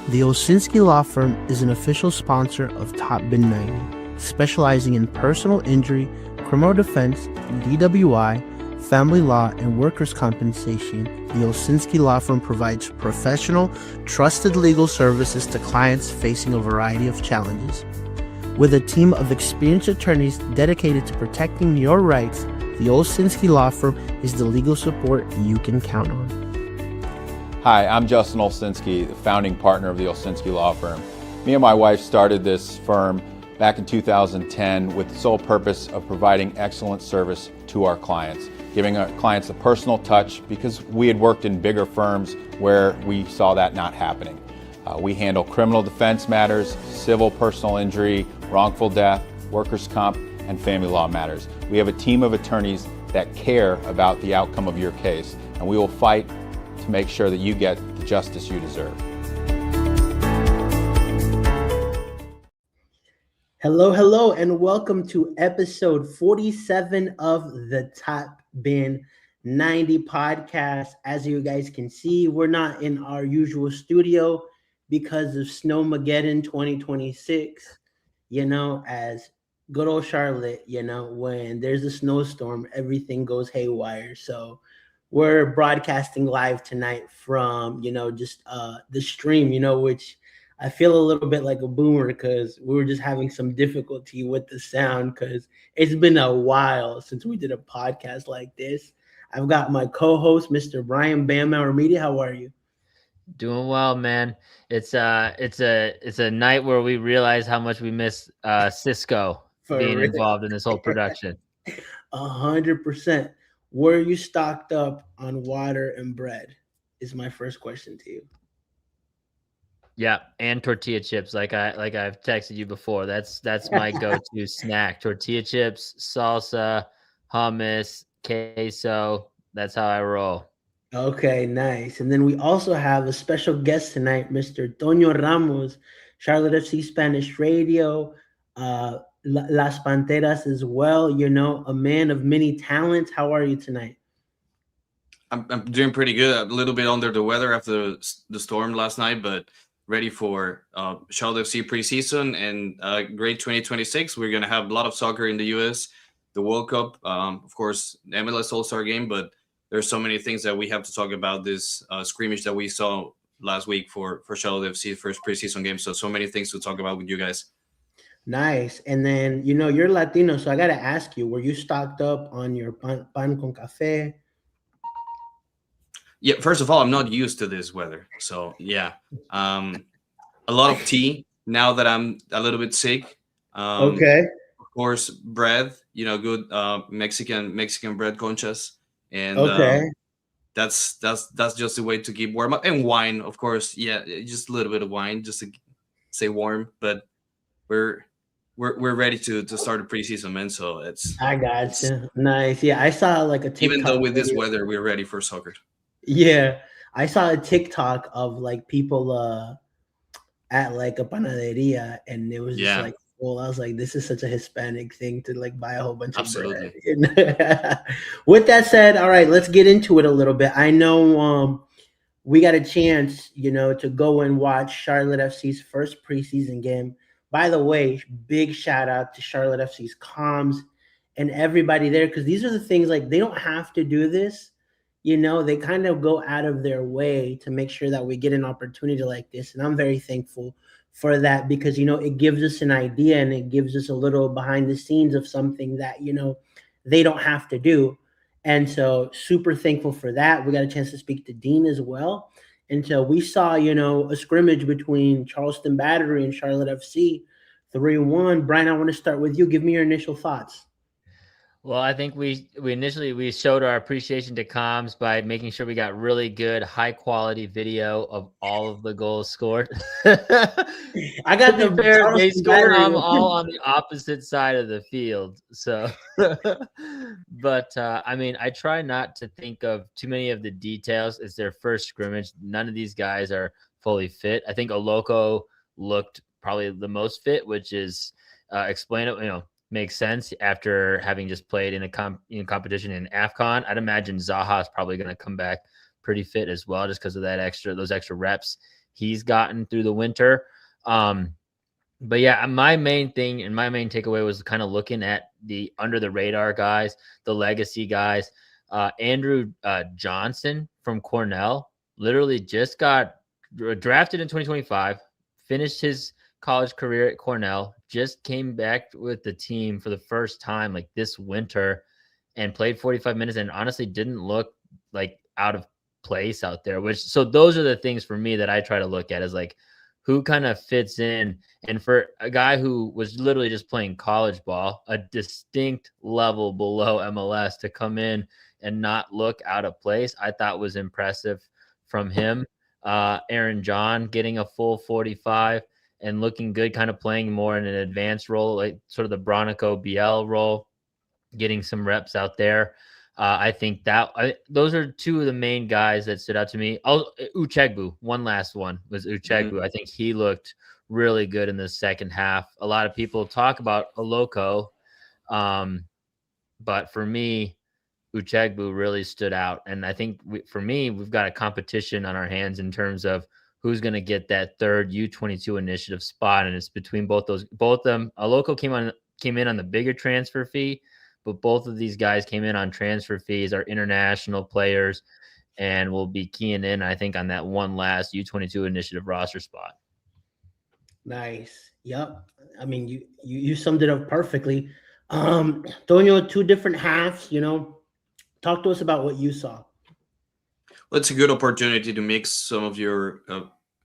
The Olsinski Law Firm is an official sponsor of Top Bin 90, specializing in personal injury, criminal defense, DWI, family law, and workers' compensation. The Olsinski Law Firm provides professional, trusted legal services to clients facing a variety of challenges. With a team of experienced attorneys dedicated to protecting your rights, the Olsinski Law Firm is the legal support you can count on. Hi, I'm Justin Olsinski, the founding partner of the Olsinski Law Firm. Me and my wife started this firm back in 2010 with the sole purpose of providing excellent service to our clients, giving our clients a personal touch because we had worked in bigger firms where we saw that not happening. We handle criminal defense matters, civil personal injury, wrongful death, workers' comp, and family law matters. We have a team of attorneys that care about the outcome of your case, and we will fight to make sure that you get the justice you deserve. Hello, and welcome to episode 47 of the Top Bin 90 podcast. As you guys can see, we're not in our usual studio because of Snowmageddon 2026. As good old Charlotte, when there's a snowstorm, everything goes haywire. So we're broadcasting live tonight from, the stream, which I feel a little bit like a boomer because we were just having some difficulty with the sound because it's been a while since we did a podcast like this. I've got my co-host, Mr. Brian Bam Media. How are you? Doing well, man. It's a night where we realize how much we miss Cisco being involved in this whole production. 100%. Were you stocked up on water and bread? Is my first question to you. Yeah, and tortilla chips, like I've texted you before. That's my go-to snack. Tortilla chips, salsa, hummus, queso. That's how I roll. Okay, nice. And then we also have a special guest tonight, Mr. Toño Ramos, Charlotte FC Spanish Radio, Las Panteras as well. A man of many talents. How are you tonight? I'm doing pretty good. A little bit under the weather after the storm last night, but ready for Charlotte FC preseason and great 2026. We're going to have a lot of soccer in the U.S., the World Cup, of course, the MLS All-Star Game, but there's so many things that we have to talk about this scrimmage that we saw last week for Charlotte FC first preseason game. So many things to talk about with you guys. Nice. And then, you're Latino, so I got to ask you, were you stocked up on your pan con café? Yeah, first of all, I'm not used to this weather. So, yeah, a lot of tea now that I'm a little bit sick. Okay. Of course, bread, good Mexican bread conchas. And okay. That's just the way to keep warm up. And wine, of course. Yeah, just a little bit of wine just to stay warm. But we're ready to start the preseason, man. So I got you. Nice. Yeah, I saw like a TikTok even though with this weather, we're ready for soccer. Yeah, I saw a TikTok of like people at like a panaderia, and it was just like full. I was like, this is such a Hispanic thing to like buy a whole bunch of bread. With that said, all right, let's get into it a little bit. I know we got a chance, to go and watch Charlotte FC's first preseason game. By the way, big shout out to Charlotte FC's comms and everybody there, because these are the things like they don't have to do this. They kind of go out of their way to make sure that we get an opportunity like this. And I'm very thankful for that because, it gives us an idea and it gives us a little behind the scenes of something that, they don't have to do. And so super thankful for that. We got a chance to speak to Dean as well. And so we saw, a scrimmage between Charleston Battery and Charlotte FC 3-1. Brian, I want to start with you. Give me your initial thoughts. Well, I think we initially showed our appreciation to comms by making sure we got really good, high quality video of all of the goals scored. I got the fair, they scored them all on the opposite side of the field. So, but I try not to think of too many of the details. It's their first scrimmage. None of these guys are fully fit. I think Oloko looked probably the most fit, which is makes sense after having just played in a competition in AFCON. I'd imagine Zaha is probably going to come back pretty fit as well, just because of those extra reps he's gotten through the winter. But yeah, my main thing and my main takeaway was kind of looking at the under the radar guys, the legacy guys. Andrew Johnson from Cornell literally just got drafted in 2025, finished his college career at Cornell, just came back with the team for the first time like this winter and played 45 minutes and honestly didn't look like out of place out there. So those are the things for me that I try to look at is like, who kind of fits in. And for a guy who was literally just playing college ball, a distinct level below MLS to come in and not look out of place, I thought was impressive from him. Aaron John getting a full 45 and looking good, kind of playing more in an advanced role, like sort of the Bronico BL role, getting some reps out there. I think those are two of the main guys that stood out to me. Uchegbu, one last one was Uchegbu. Mm-hmm. I think he looked really good in the second half. A lot of people talk about Oloko, but for me, Uchegbu really stood out. And I think we've got a competition on our hands in terms of who's going to get that third U22 initiative spot. And it's between both of them. Oloko came in on the bigger transfer fee, but both of these guys came in on transfer fees, are international players, and will be keying in, I think, on that one last U22 initiative roster spot. Nice. Yep. I mean, you summed it up perfectly. Toño, two different halves, talk to us about what you saw. Well, it's a good opportunity to mix some of your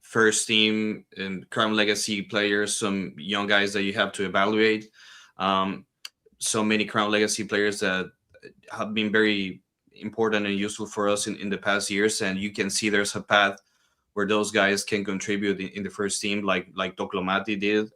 first team and Crown Legacy players, some young guys that you have to evaluate. So many Crown Legacy players that have been very important and useful for us in the past years. And you can see there's a path where those guys can contribute in the first team like Toklomati did.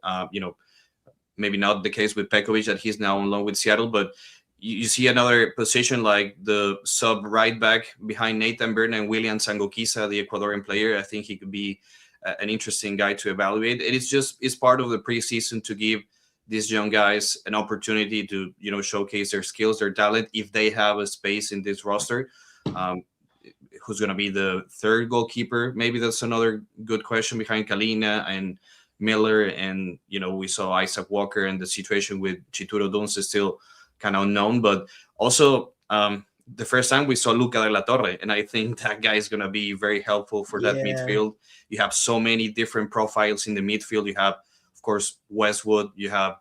Maybe not the case with Pekovic that he's now on loan with Seattle, but you see another position like the sub right back behind Nathan Byrne and William Sangoquisa, the Ecuadorian player. I think he could be an interesting guy to evaluate. And it's part of the preseason to give these young guys an opportunity to, showcase their skills, their talent, if they have a space in this roster. Who's going to be the third goalkeeper? Maybe that's another good question behind Kalina and Miller. And, we saw Isaac Walker, and the situation with Chituro Duns is still kind of unknown. But also the first time we saw Luca de la Torre, and I think that guy is going to be very helpful for that midfield. You have so many different profiles in the midfield. You have, of course, Westwood. You have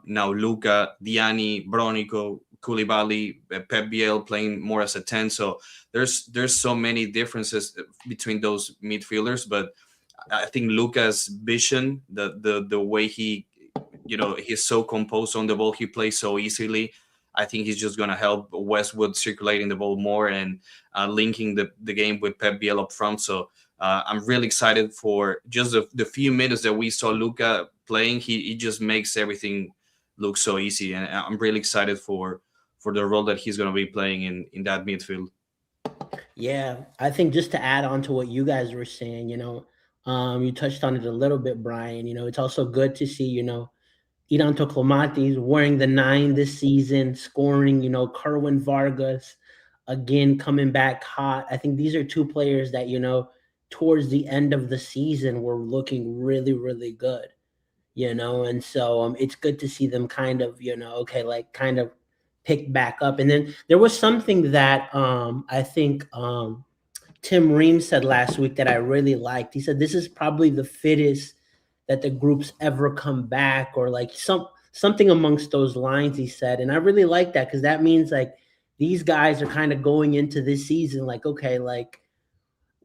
now Luca, Diani, Bronico, Koulibaly, Pep Biel playing more as a 10. So there's so many differences between those midfielders. But I think Luca's vision, the way he, he's so composed on the ball, he plays so easily. I think he's just going to help Westwood circulating the ball more and linking the game with Pep Biel up front. So I'm really excited for just the few minutes that we saw Luca playing. He just makes everything look so easy. And I'm really excited for the role that he's going to be playing in that midfield. Yeah, I think just to add on to what you guys were saying, you touched on it a little bit, Brian. It's also good to see, Iran Toklomati wearing the 9 this season, scoring, Kerwin Vargas, again, coming back hot. I think these are two players that, towards the end of the season were looking really, really good, and so it's good to see them kind of, kind of pick back up. And then there was something that I think Tim Ream said last week that I really liked. He said, this is probably the fittest that the group's ever come back, or like something amongst those lines, he said. And I really like that, because that means like these guys are kind of going into this season like, okay, like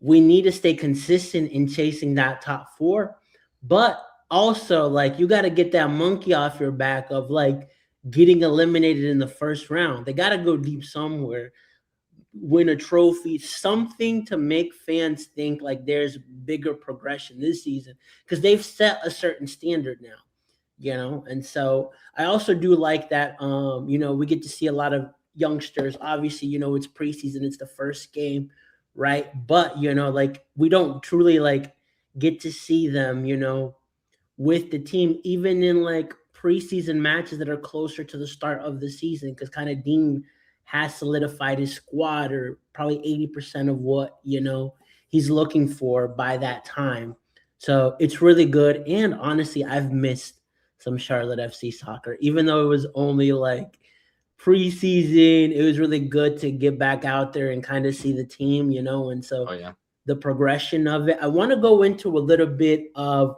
we need to stay consistent in chasing that top 4, but also like you got to get that monkey off your back of like getting eliminated in the first round. They got to go deep somewhere, win a trophy, something to make fans think like there's bigger progression this season, because they've set a certain standard now, and so I also do like that, we get to see a lot of youngsters. Obviously, it's preseason, it's the first game, right? But, like we don't truly like get to see them, with the team, even in like preseason matches that are closer to the start of the season, because kind of Dean has solidified his squad, or probably 80% of what, he he's looking for by that time. So it's really good. And honestly, I've missed some Charlotte FC soccer, even though it was only like preseason. It was really good to get back out there and kind of see the team, and so the progression of it. I want to go into a little bit of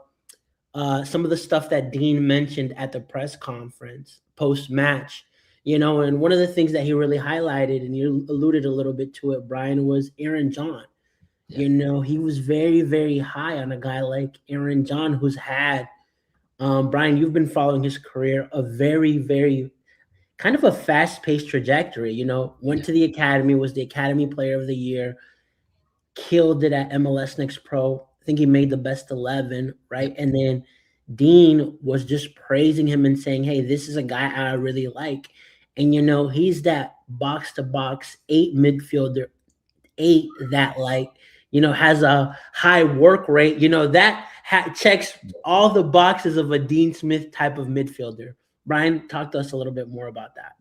some of the stuff that Dean mentioned at the press conference post-match, and one of the things that he really highlighted, and you alluded a little bit to it, Brian, was Aaron John. Yeah. He was very, very high on a guy like Aaron John, who's had, Brian, you've been following his career, a very, very kind of a fast-paced trajectory, went to the academy, was the academy player of the year, killed it at MLS Next Pro. I think he made the best 11, right? And then Dean was just praising him and saying, hey, this is a guy I really like. And, he's that box-to-box 8 midfielder, 8 that has a high work rate, that checks all the boxes of a Dean Smith type of midfielder. Brian, talk to us a little bit more about that.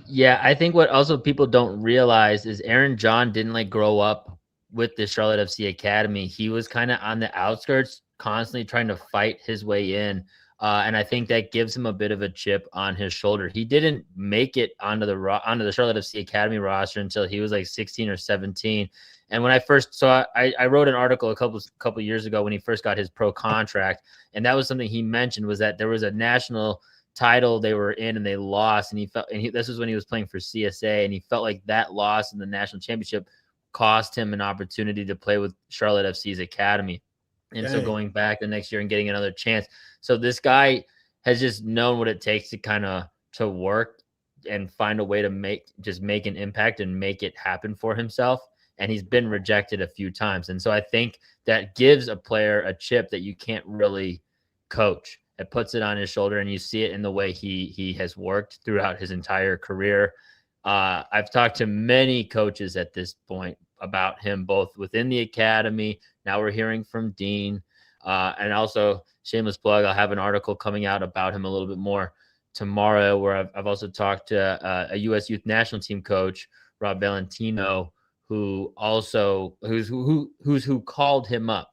Yeah, I think what also people don't realize is Aaron John didn't grow up with the Charlotte FC Academy. He was kind of on the outskirts, constantly trying to fight his way in. And I think that gives him a bit of a chip on his shoulder. He didn't make it onto the Charlotte FC Academy roster until he was like 16 or 17. And when I first saw, I wrote an article a couple years ago when he first got his pro contract, and that was something he mentioned, was that there was a national title they were in and they lost, and this was when he was playing for CSA, and he felt like that loss in the national championship cost him an opportunity to play with Charlotte FC's academy. And so going back the next year and getting another chance. So this guy has just known what it takes to work and find a way to make an impact and make it happen for himself. And he's been rejected a few times. And so I think that gives a player a chip that you can't really coach. It puts it on his shoulder, and you see it in the way he has worked throughout his entire career. I've talked to many coaches at this point about him, both within the academy. Now we're hearing from Dean, and also, shameless plug, I'll have an article coming out about him a little bit more tomorrow, where I've also talked to a U.S. Youth National Team coach, Rob Valentino, who called him up.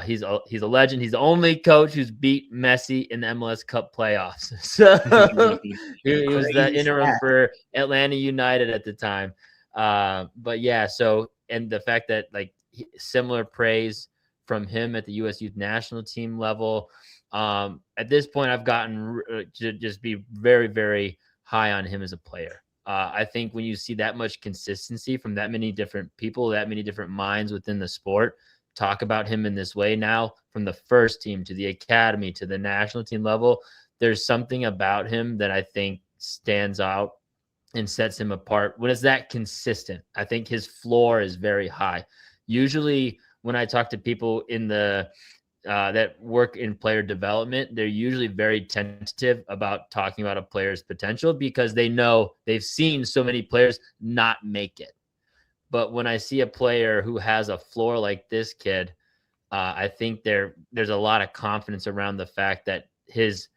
He's a legend. He's the only coach who's beat Messi in the MLS Cup playoffs. So he was the interim for Atlanta United at the time. But yeah, so, and the fact that similar praise from him at the U.S. Youth National Team level. At this point, I've gotten to just be very, very high on him as a player. I think when you see that much consistency from that many different people, that many different minds within the sport, talk about him in this way now, from the first team to the academy to the national team level, there's something about him that I think stands out and sets him apart when it's that consistent. I think his floor is very high. Usually when I talk to people in the that work in player development, they're usually very tentative about talking about a player's potential because they know they've seen so many players not make it. But when I see a player who has a floor like this kid, I think there's a lot of confidence around the fact that his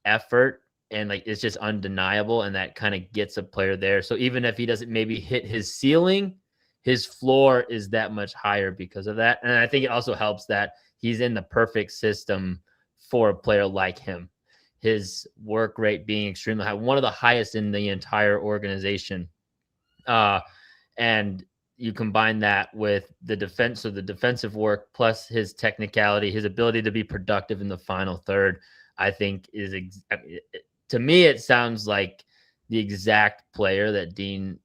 effort and it's just undeniable, and that kind of gets a player there. So even if he doesn't maybe hit his ceiling, his floor is that much higher because of that. And I think it also helps that he's in the perfect system for a player like him. His work rate being extremely high, one of the highest in the entire organization. And you combine that with the defense, of the defensive work, plus his technicality, his ability to be productive in the final third, I think to me, it sounds like the exact player that Dean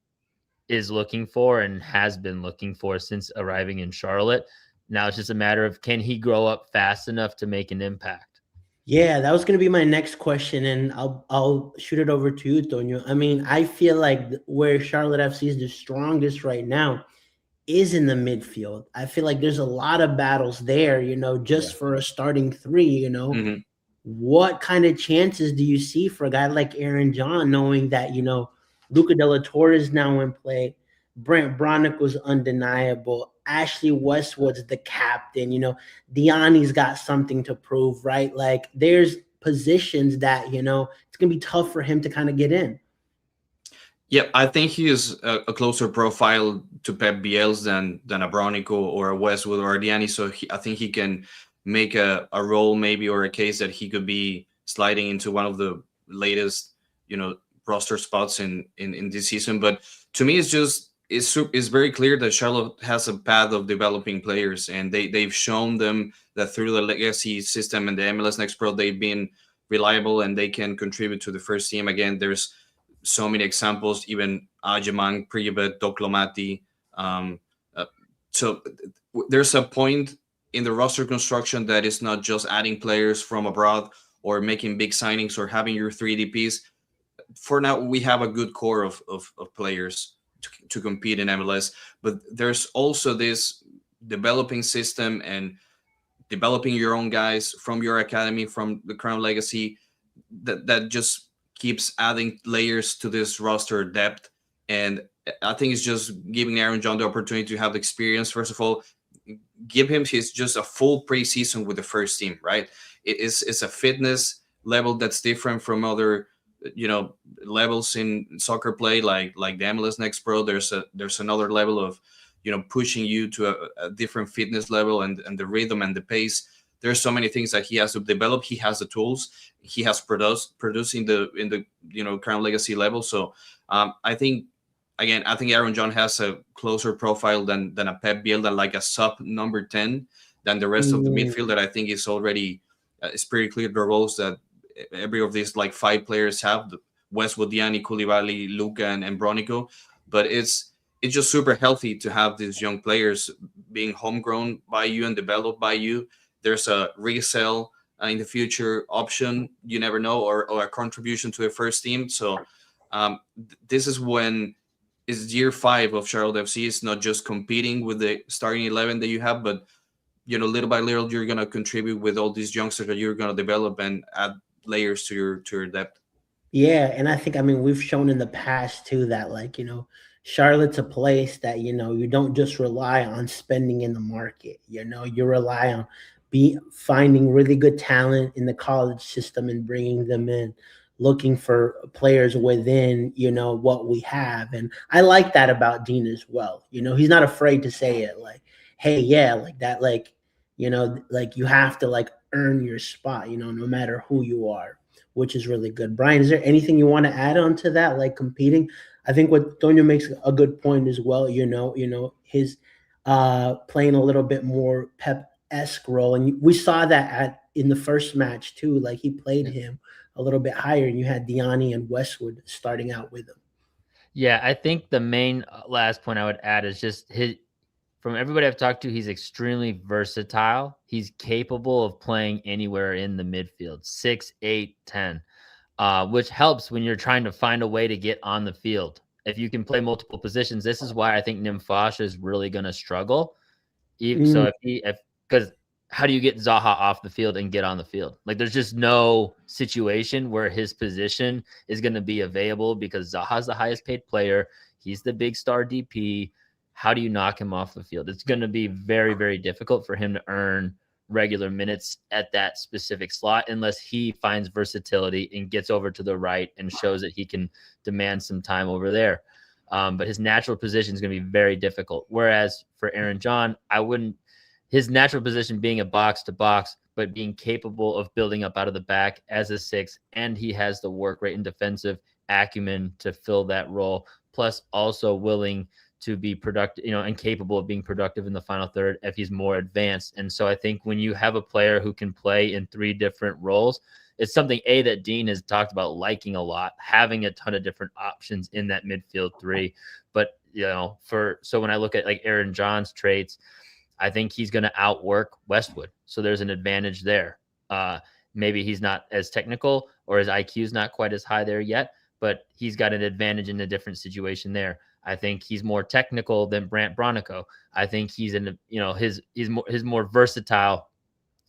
is looking for and has been looking for since arriving in Charlotte. Now it's just a matter of, can he grow up fast enough to make an impact? Yeah, that was going to be my next question, and I'll shoot it over to you, Toño. I mean, I feel like where Charlotte FC is the strongest right now is in the midfield. I feel like there's a lot of battles there, just for a starting three, Mm-hmm. What kind of chances do you see for a guy like Aaron John, knowing that, Luca De La Torre is now in play, Brent Bronick was undeniable, Ashley Westwood's the captain, Diani's got something to prove, right? There's positions that, it's going to be tough for him to kind of get in. Yeah, I think he is a closer profile to Pep Biel's than a Bronico or a Westwood or a Diani. So I think he can make a role maybe, or a case that he could be sliding into one of the latest, roster spots in this season. But to me, it's very clear that Charlotte has a path of developing players, and they've shown them that through the legacy system and the MLS Next Pro, they've been reliable and they can contribute to the first team. Again, there's so many examples, even Ajamang, Pribet, Doklomati. Um, so there's a point in the roster construction that is not just adding players from abroad or making big signings or having your 3DPs. For now, we have a good core of players to compete in MLS, but there's also this developing system and developing your own guys from your academy, from the Crown Legacy, that just keeps adding layers to this roster depth. And I think it's just giving Aaron John the opportunity to have the experience. First of all, give him just a full preseason with the first team, right? It's a fitness level that's different from other levels in soccer play, like the MLS Next Pro. There's another level of pushing you to a different fitness level, and the rhythm and the pace. There's so many things that he has to develop. He has the tools. He has producing in the Crown Legacy level. So I think Aaron John has a closer profile than a Pep Biel, than like a sub number 10 than the rest of the midfield that I think is already it's pretty clear the roles that every of these like 5 players have: Westwood, Diani, Koulibaly, Luka, and Bronico. But it's just super healthy to have these young players being homegrown by you and developed by you. There's a resale in the future option, you never know, or a contribution to the first team. So this is when it's year 5 of Charlotte FC. It's not just competing with the starting 11 that you have, but little by little, you're going to contribute with all these youngsters that you're going to develop and add layers to your depth. Yeah, and I think we've shown in the past too that Charlotte's a place that you don't just rely on spending in the market. You rely on finding really good talent in the college system and bringing them in, looking for players within what we have. And I like that about Dean as well. He's not afraid to say it, like, hey, yeah, like that, like you have to earn your spot, no matter who you are, which is really good. Brian, is there anything you want to add on to that, like competing? I think what Toño makes a good point as well. His playing a little bit more Pep-esque role, and we saw that in the first match too. Like he played him a little bit higher, and you had Diani and Westwood starting out with him. Yeah, I think the main last point I would add is just from everybody I've talked to, he's extremely versatile. He's capable of playing anywhere in the midfield, 6, 8, 10, which helps when you're trying to find a way to get on the field. If you can play multiple positions, this is why I think Nimfasha is really going to struggle. So because how do you get Zaha off the field and get on the field? Like there's just no situation where his position is going to be available because Zaha's the highest paid player. He's the big star DP. How do you knock him off the field? It's going to be very, very difficult for him to earn regular minutes at that specific slot unless he finds versatility and gets over to the right and shows that he can demand some time over there. But his natural position is going to be very difficult. Whereas for Aaron John, his natural position being a box to box, but being capable of building up out of the back as a 6, and he has the work rate and defensive acumen to fill that role, plus also willing to be productive, and capable of being productive in the final third if he's more advanced. And so I think when you have a player who can play in 3 different roles, it's something that Dean has talked about liking a lot, having a ton of different options in that midfield 3. But, so when I look at like Aaron John's traits, I think he's going to outwork Westwood. So there's an advantage there. Maybe he's not as technical or his IQ is not quite as high there yet, but he's got an advantage in a different situation there. I think he's more technical than Brant Bronico. I think he's he's more versatile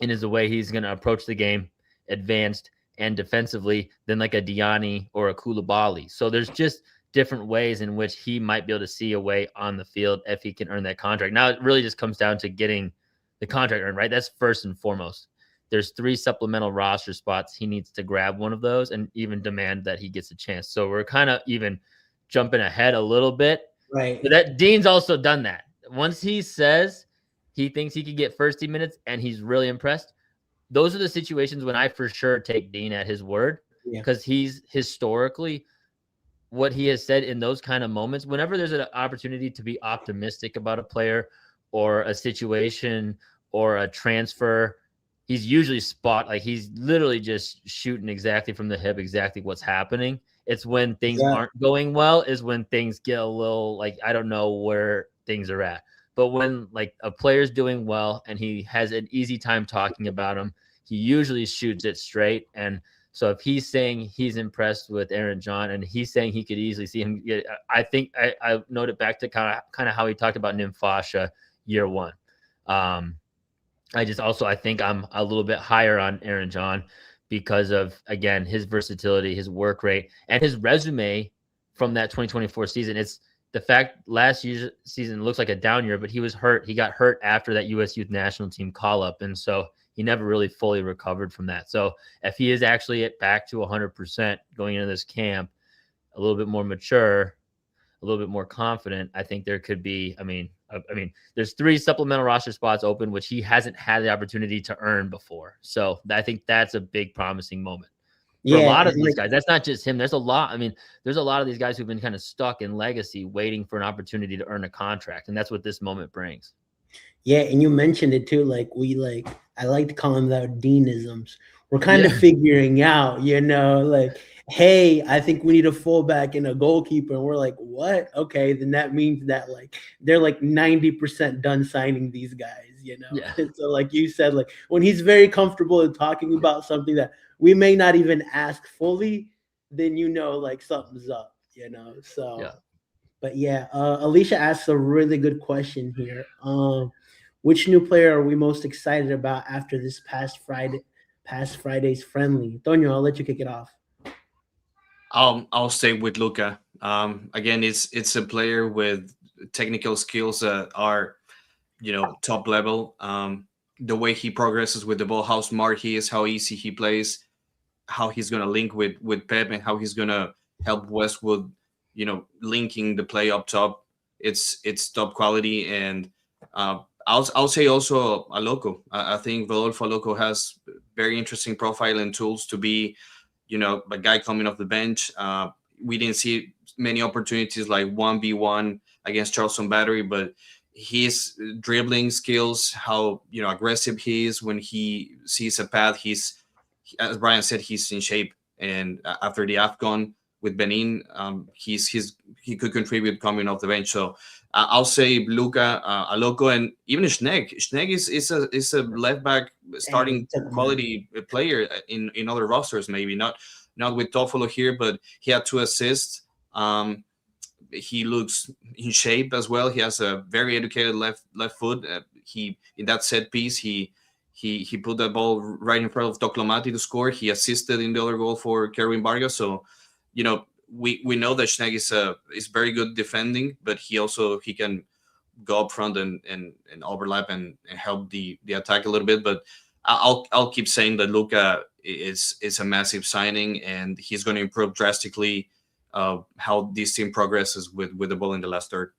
in his way he's going to approach the game, advanced and defensively, than like a Diani or a Koulibaly. So there's just different ways in which he might be able to see a way on the field if he can earn that contract. Now it really just comes down to getting the contract earned, right? That's first and foremost. There's 3 supplemental roster spots. He needs to grab one of those and even demand that he gets a chance. So we're kind of even jumping ahead a little bit. Right. But that Dean's also done that. Once he says he thinks he could get first team minutes and he's really impressed, those are the situations when I for sure take Dean at his word, because he's historically what he has said in those kind of moments. Whenever there's an opportunity to be optimistic about a player or a situation or a transfer, he's usually he's literally just shooting exactly from the hip, exactly what's happening. It's when things aren't going well is when things get a little like, I don't know where things are at. But when like a player's doing well and he has an easy time talking about him, he usually shoots it straight. And so if he's saying he's impressed with Aaron John and he's saying he could easily see him get, I think I noted back to kind of how he talked about Nimfasha year one. I think I'm a little bit higher on Aaron John because of, again, his versatility, his work rate, and his resume from that 2024 season. It's the fact last year's season looks like a down year, but he was hurt. He got hurt after that U.S. Youth National Team call-up, and so he never really fully recovered from that. So if he is actually back to 100% going into this camp, a little bit more mature, a little bit more confident, I think there could be, I mean, there's 3 supplemental roster spots open, which he hasn't had the opportunity to earn before. So I think that's a big promising moment. For a lot of these guys, that's not just him. There's a lot of these guys who've been kind of stuck in legacy waiting for an opportunity to earn a contract. And that's what this moment brings. Yeah. And you mentioned it too. I like to call them the Deanisms. We're kind of figuring out, hey, I think we need a fullback and a goalkeeper. And we're like, what? Okay. Then that means that they're 90% done signing these guys, Yeah. So like you said, when he's very comfortable in talking about something that we may not even ask fully, then something's up, So yeah. But Alicia asks a really good question here. Which new player are we most excited about after this past Friday's friendly? Toño, I'll let you kick it off. I'll stay with Luka. Again, it's a player with technical skills that are, top level. The way he progresses with the ball, how smart he is, how easy he plays, how he's gonna link with Pep, and how he's gonna help Westwood, linking the play up top. It's top quality, and I'll say also Aloco. I think Rodolfo Aloco has very interesting profile and tools to be, a guy coming off the bench. We didn't see many opportunities like 1v1 against Charleston Battery, but his dribbling skills, how aggressive he is when he sees a path. As Brian said, he's in shape, and after the AFCON with Benin, he could contribute coming off the bench. So I'll say Luka, Aloco, and even Schneck. Schneck is a left back starting quality player in other rosters. Maybe not with Toffolo here, but he had 2 assists. He looks in shape as well. He has a very educated left foot. He in that set piece, he put that ball right in front of Toclomati to score. He assisted in the other goal for Kerwin Vargas. So, we know that Schneck is very good defending, but he can go up front and overlap and help the attack a little bit. But I'll keep saying that Luka is a massive signing, and he's going to improve drastically how this team progresses with the ball in the last third.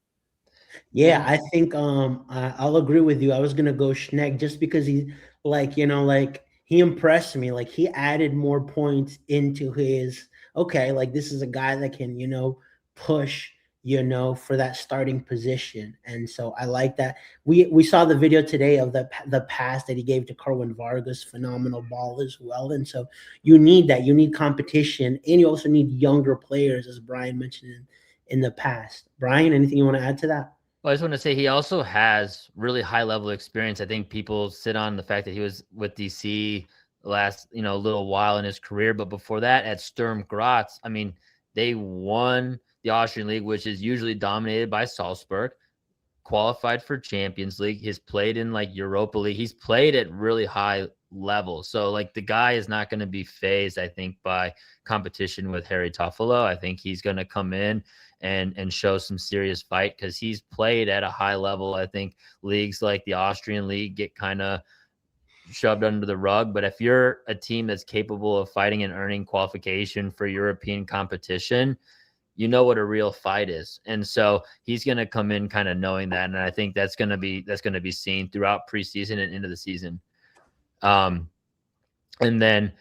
Yeah, I think I'll agree with you. I was gonna go Schneck just because he he impressed me. He added more points into his this is a guy that can, push, for that starting position. And so I like that. We saw the video today of the pass that he gave to Kerwin Vargas, phenomenal ball as well. And so you need that. You need competition, and you also need younger players, as Brian mentioned in the past. Brian, anything you want to add to that? Well, I just want to say he also has really high level experience. I think people sit on the fact that he was with DC last, little while in his career, but before that at Sturm Graz, they won the Austrian League, which is usually dominated by Salzburg, qualified for Champions League. He's played in Europa League. He's played at really high levels. So the guy is not going to be phased, I think, by competition with Harry Toffolo. I think he's going to come in and show some serious fight because he's played at a high level. I think leagues like the Austrian League get kind of shoved under the rug. But if you're a team that's capable of fighting and earning qualification for European competition, you know what a real fight is. And so he's going to come in kind of knowing that. And I think that's going to be seen throughout preseason and into the season. And then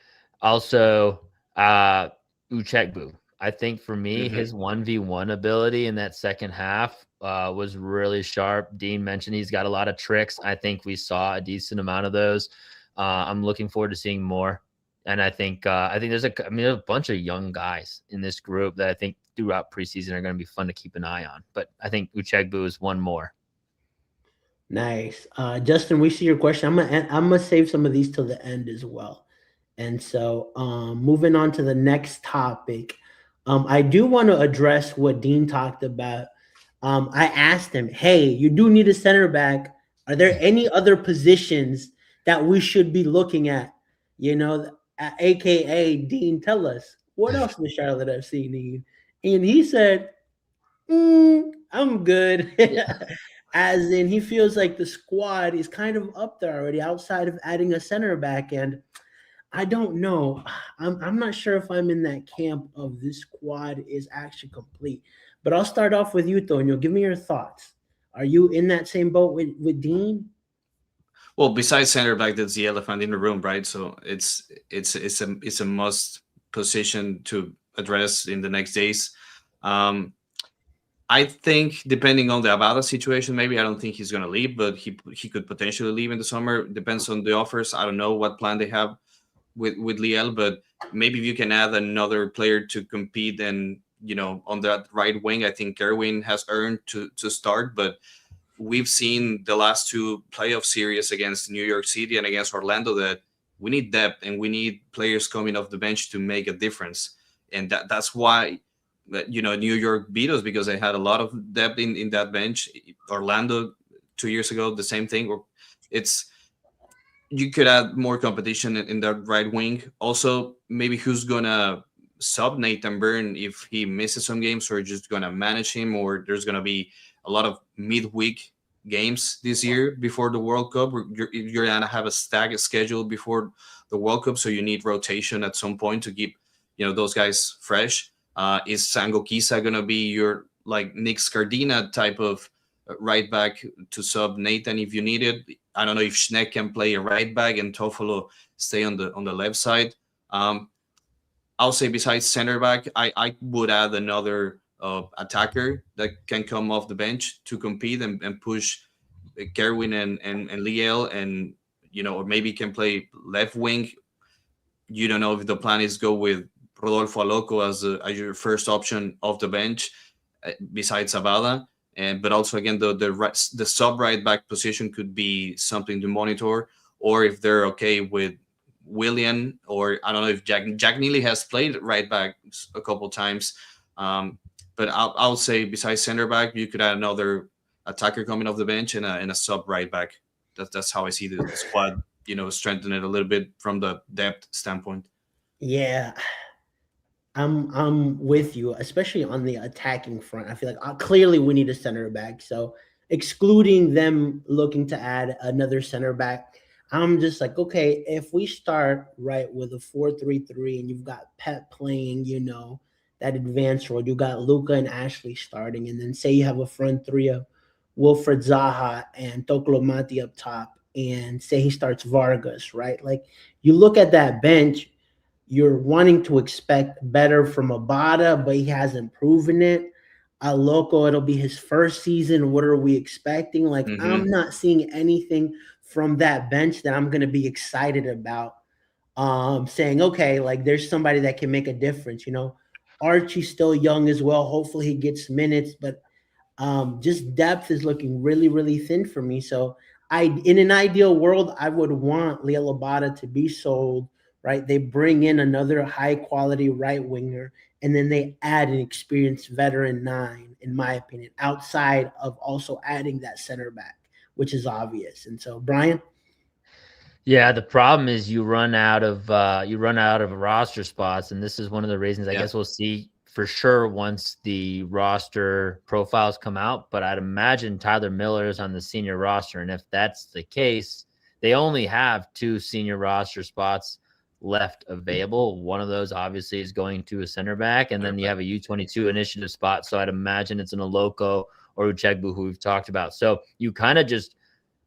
also Uchegbu. I think for me, his 1v1 ability in that second half was really sharp. Dean mentioned he's got a lot of tricks. I think we saw a decent amount of those. I'm looking forward to seeing more. And I think there's a bunch of young guys in this group that I think throughout preseason are going to be fun to keep an eye on. But I think Uchegbu is one more. Nice. Justin, we see your question. I'm gonna save some of these till the end as well. And so moving on to the next topic, I do want to address what Dean talked about. I asked him, hey, you do need a center back. Are there any other positions that we should be looking at? You know, AKA Dean, tell us, what else does Charlotte FC need? And he said, I'm good. As in, he feels like the squad is kind of up there already outside of adding a center back. And I don't know. I'm not sure if I'm in that camp of this squad is actually complete. But I'll start off with you, Toño. Give me your thoughts. Are you in that same boat with Dean? Well, besides center back, that's the elephant in the room, right? So it's a must position to address in the next days. I think depending on the Abada situation, maybe I don't think he's going to leave, but he could potentially leave in the summer. Depends on the offers. I don't know what plan they have with Liel, but maybe if you can add another player to compete and, you know, on that right wing, I think Gerwin has earned to start, but we've seen the last two playoff series against New York City and against Orlando that we need depth and we need players coming off the bench to make a difference. And that's why, you know, New York beat us, because they had a lot of depth in that bench. Orlando 2 years ago, the same thing. You could add more competition in that right wing. Also, maybe who's gonna sub Nathan Byrne if he misses some games, or just gonna manage him, or there's gonna be a lot of midweek games this year before the World Cup. You're gonna have a staggered schedule before the World Cup, so you need rotation at some point to keep, you know, those guys fresh. Is Sango Kisa gonna be your like Nick Scardina type of right back to sub Nathan if you need it? I don't know if Schneck can play a right back and Toffolo stay on the left side. I'll say besides center back, I would add another attacker that can come off the bench to compete and push Gerwin and Liel, and, you know, or maybe can play left wing. You don't know if the plan is go with Rodolfo Aloco as your first option off the bench besides Zabala. But also, again, the sub right back position could be something to monitor, or if they're okay with Willian, or I don't know if Jack Neely has played right back a couple times. But I'll say besides center back, you could add another attacker coming off the bench and a sub right back. That's how I see the squad, you know, strengthen it a little bit from the depth standpoint. Yeah. I'm with you, especially on the attacking front. I feel like clearly we need a center back. So excluding them looking to add another center back, I'm just like, okay, if we start right with a 4-3-3 and you've got Pep playing, you know, that advanced role, you got Luca and Ashley starting, and then say you have a front three of Wilfred Zaha and Toklo Mati up top, and say he starts Vargas, right? Like, you look at that bench, you're wanting to expect better from Abada, but he hasn't proven it. Loco, it'll be his first season. What are we expecting? Like, I'm not seeing anything from that bench that I'm going to be excited about. Saying, okay, like, there's somebody that can make a difference. You know, Archie's still young as well. Hopefully he gets minutes, but just depth is looking really, really thin for me. So in an ideal world, I would want Liel Abada to be sold. Right, they bring in another high-quality right winger, and then they add an experienced veteran 9, in my opinion, outside of also adding that center back, which is obvious. And so, Brian? Yeah, the problem is you run out of roster spots, and this is one of the reasons I guess we'll see for sure once the roster profiles come out. But I'd imagine Tyler Miller is on the senior roster, and if that's the case, they only have 2 senior roster spots left available. One of those obviously is going to a center back, and then you have a U22 initiative spot. So I'd imagine it's an Oloko or Uchegbu, who we've talked about. So you kind of just,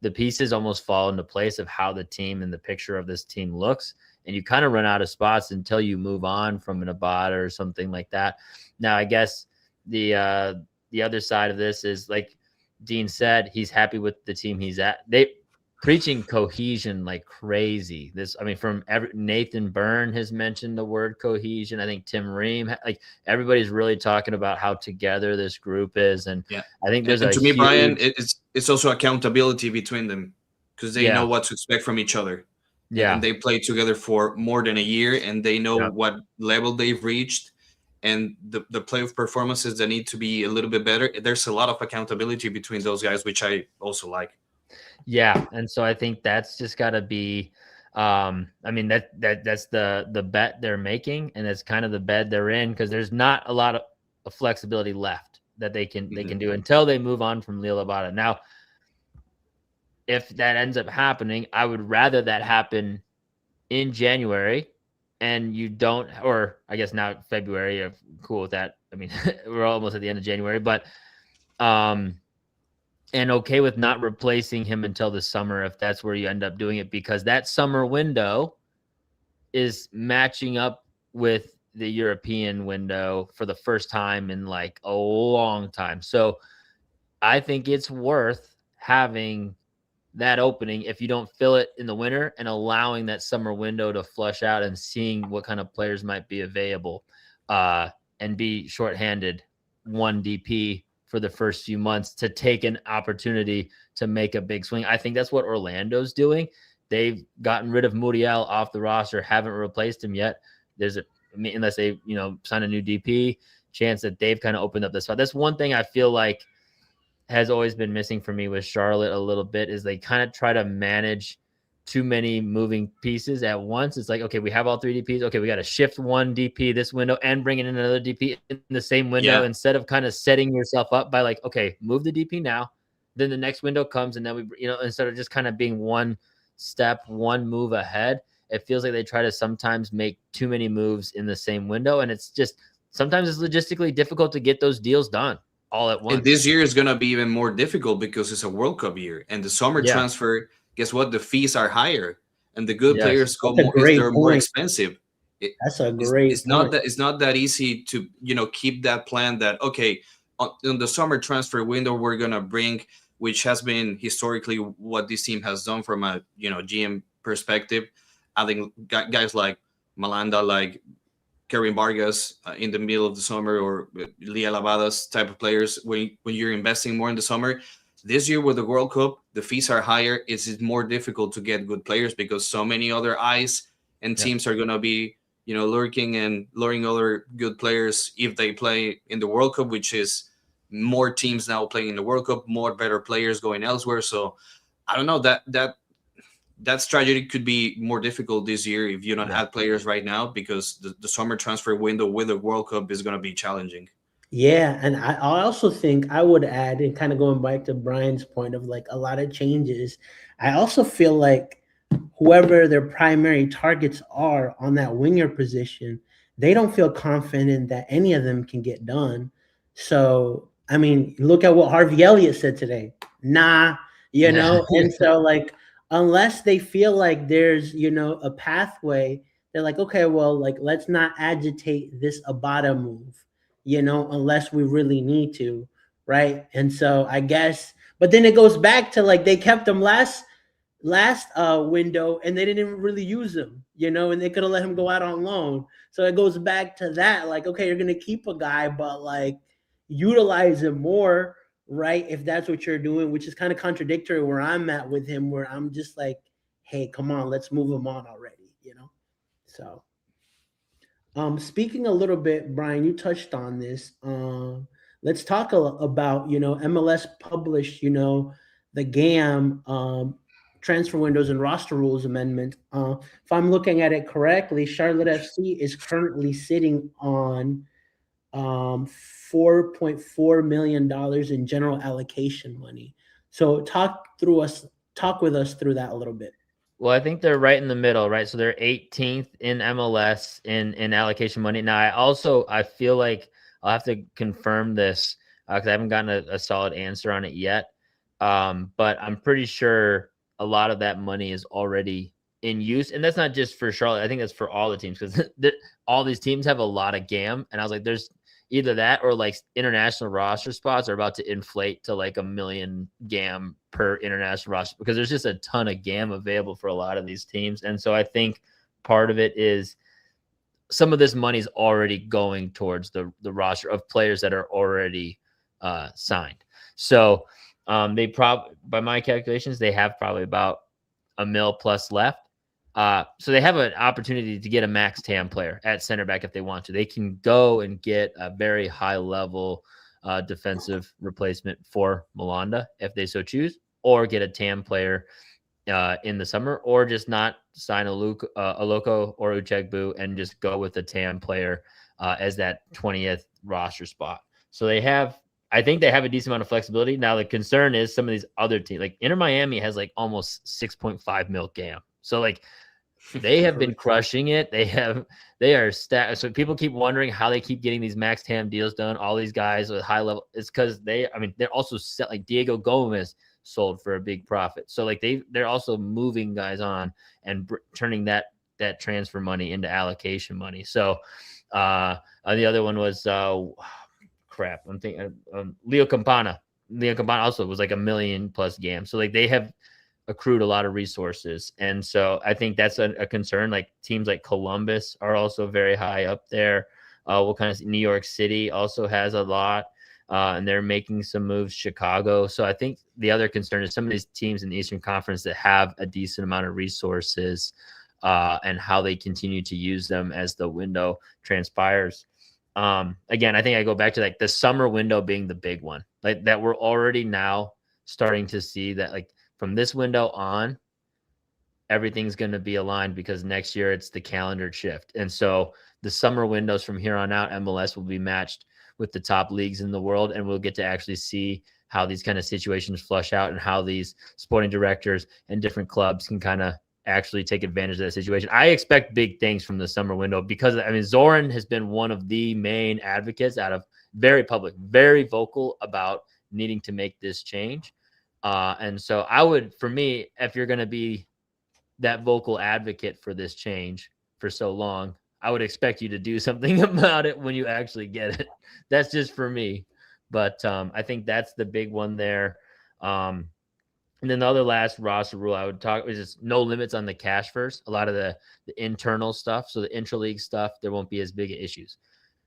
the pieces almost fall into place of how the team and the picture of this team looks. And you kind of run out of spots until you move on from an Abada or something like that. Now, I guess the other side of this is, like Dean said, he's happy with the team he's at. They preaching cohesion like crazy. From Nathan Byrne has mentioned the word cohesion. I think Tim Ream, like everybody's really talking about how together this group is. And I think there's to me, Brian, it's also accountability between them, because they know what to expect from each other. Yeah. And they play together for more than a year, and they know what level they've reached, and the playoff performances that need to be a little bit better. There's a lot of accountability between those guys, which I also like. Yeah. And so I think that's just got to be, that's the bet they're making, and that's kind of the bed they're in, because there's not a lot of flexibility left that they can do until they move on from Lil Abada. Now, if that ends up happening, I would rather that happen in January, and you don't, or I guess now February. I'm cool with that. I mean, we're almost at the end of January, but and okay with not replacing him until the summer if that's where you end up doing it, because that summer window is matching up with the European window for the first time in like a long time. So I think it's worth having that opening if you don't fill it in the winter, and allowing that summer window to flush out and seeing what kind of players might be available, and be shorthanded one DP for the first few months to take an opportunity to make a big swing. I think that's what Orlando's doing. They've gotten rid of Muriel off the roster, haven't replaced him yet. Unless they, sign a new DP, chance that they've kind of opened up the spot. That's one thing I feel like has always been missing for me with Charlotte a little bit, is they kind of try to manage too many moving pieces at once. It's like, okay, we have all three DPs. Okay, we got to shift one DP this window and bring in another DP in the same window, instead of kind of setting yourself up by like, okay, move the DP now, then the next window comes, and then we, instead of just kind of being one step, one move ahead. It feels like they try to sometimes make too many moves in the same window, and it's just sometimes it's logistically difficult to get those deals done all at once. And this year is going to be even more difficult because it's a World Cup year, and the summer transfer, guess what? The fees are higher, and the good players they're more expensive. That's a great It's not that easy to, keep that plan that, okay, in the summer transfer window, we're going to bring, which has been historically what this team has done from a, GM perspective. I think guys like Malanda, like Kevin Vargas in the middle of the summer, or Liel Abada's type of players, when you're investing more in the summer. This year with the World Cup, the fees are higher. It's more difficult to get good players because so many other eyes and teams are going to be, lurking and luring other good players if they play in the World Cup, which is more teams now playing in the World Cup, more better players going elsewhere. So I don't know, that strategy could be more difficult this year if you don't have players right now, because the summer transfer window with the World Cup is going to be challenging. Yeah, and I also think I would add, and kind of going back to Brian's point of like a lot of changes, I also feel like whoever their primary targets are on that winger position, they don't feel confident that any of them can get done. So, I mean, look at what Harvey Elliott said today. Nah, and so like, unless they feel like there's, a pathway, they're like, okay, well, like, let's not agitate this Abada move, unless we really need to, right? And so I guess, but then it goes back to like, they kept him last window and they didn't really use him, and they could have let him go out on loan. So it goes back to that, like, okay, you're going to keep a guy, but like utilize him more, right? If that's what you're doing, which is kind of contradictory where I'm at with him, where I'm just like, hey, come on, let's move him on already, So speaking a little bit, Brian, you touched on this. Let's talk about, MLS published, the GAM transfer windows and roster rules amendment. If I'm looking at it correctly, Charlotte FC is currently sitting on $4.4 million in general allocation money. So talk with us through that a little bit. Well, I think they're right in the middle, right? So they're 18th in MLS in allocation money. Now, I feel like I'll have to confirm this because I haven't gotten a solid answer on it yet. But I'm pretty sure a lot of that money is already in use, and that's not just for Charlotte. I think that's for all the teams because all these teams have a lot of GAM, and I was like, there's either that or like international roster spots are about to inflate to like 1 million GAM per international roster because there's just a ton of GAM available for a lot of these teams. And so I think part of it is some of this money is already going towards the roster of players that are already signed. So they probably, by my calculations, they have probably about $1 million plus left. So they have an opportunity to get a max TAM player at center back if they want to. They can go and get a very high level defensive replacement for Malanda if they so choose, or get a TAM player in the summer, or just not sign a Loco or Uchegbu and just go with a TAM player as that 20th roster spot. So I think they have a decent amount of flexibility. Now the concern is some of these other teams, like Inter Miami has like almost 6.5 mil GAM. So like they have been crushing it. They are stacked. So people keep wondering how they keep getting these max TAM deals done. All these guys with high level, it's because they're also set, like Diego Gomez sold for a big profit. So like they're also moving guys on and turning that transfer money into allocation money. So the other one was crap. I'm thinking Leo Campana. Leo Campana also was like 1 million plus GAM. So like they have accrued a lot of resources. And so I think that's a concern. Like teams like Columbus are also very high up there. What kind of New York City also has a lot. And they're making some moves, Chicago. So I think the other concern is some of these teams in the Eastern Conference that have a decent amount of resources and how they continue to use them as the window transpires. Again, I think I go back to like the summer window being the big one, like that we're already now starting to see that like from this window on, everything's going to be aligned because next year it's the calendar shift. And so the summer windows from here on out, MLS will be matched with the top leagues in the world. And we'll get to actually see how these kind of situations flush out and how these sporting directors and different clubs can kind of actually take advantage of that situation. I expect big things from the summer window because Zoran has been one of the main advocates out of very public, very vocal about needing to make this change. And so I would, for me, if you're going to be that vocal advocate for this change for so long, I would expect you to do something about it when you actually get it. That's just for me. But I think that's the big one there. And then the other last roster rule I would talk is just no limits on the cash first. A lot of the internal stuff, so the intra-league stuff, there won't be as big of issues.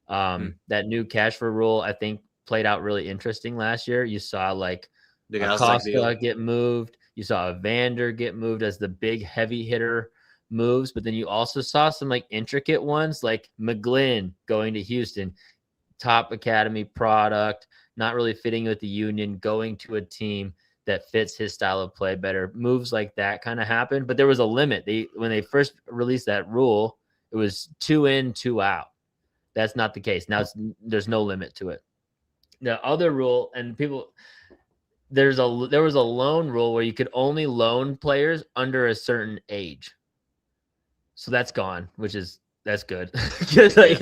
That new cash for rule, I think, played out really interesting last year. You saw like Acosta get moved. You saw Evander get moved as the big heavy hitter moves, but then you also saw some like intricate ones like McGlynn going to Houston, top academy product, not really fitting with the Union, going to a team that fits his style of play better. Moves like that kind of happened, but there was a limit. When they first released that rule, it was 2 in, 2 out. That's not the case. Now there's no limit to it. The other rule, and people, there was a loan rule where you could only loan players under a certain age. So that's gone, that's good. Because like,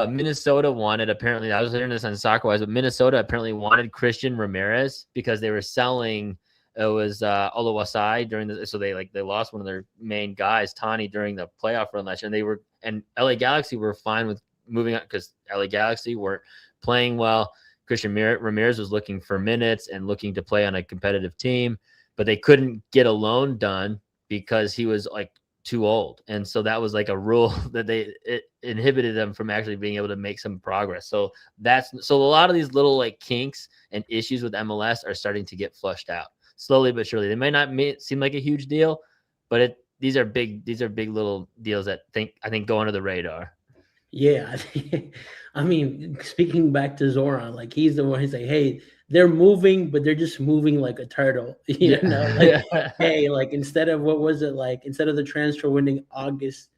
Minnesota wanted, apparently, I was hearing this on SoccerWise, but Minnesota apparently wanted Christian Ramirez because they were selling, it was Oluwasai so they lost one of their main guys, Tani, during the playoff run last year. And LA Galaxy were fine with moving on because LA Galaxy weren't playing well. Christian Ramirez was looking for minutes and looking to play on a competitive team, but they couldn't get a loan done because he was like too old. And so that was like a rule that it inhibited them from actually being able to make some progress. So a lot of these little like kinks and issues with MLS are starting to get flushed out slowly but surely. They might not seem like a huge deal, but these are big little deals that I think go under the radar. Yeah. I mean, speaking back to Zoran, like he's the one who's like, hey, they're moving, but they're just moving like a turtle, you know, like, hey, like instead of the transfer window August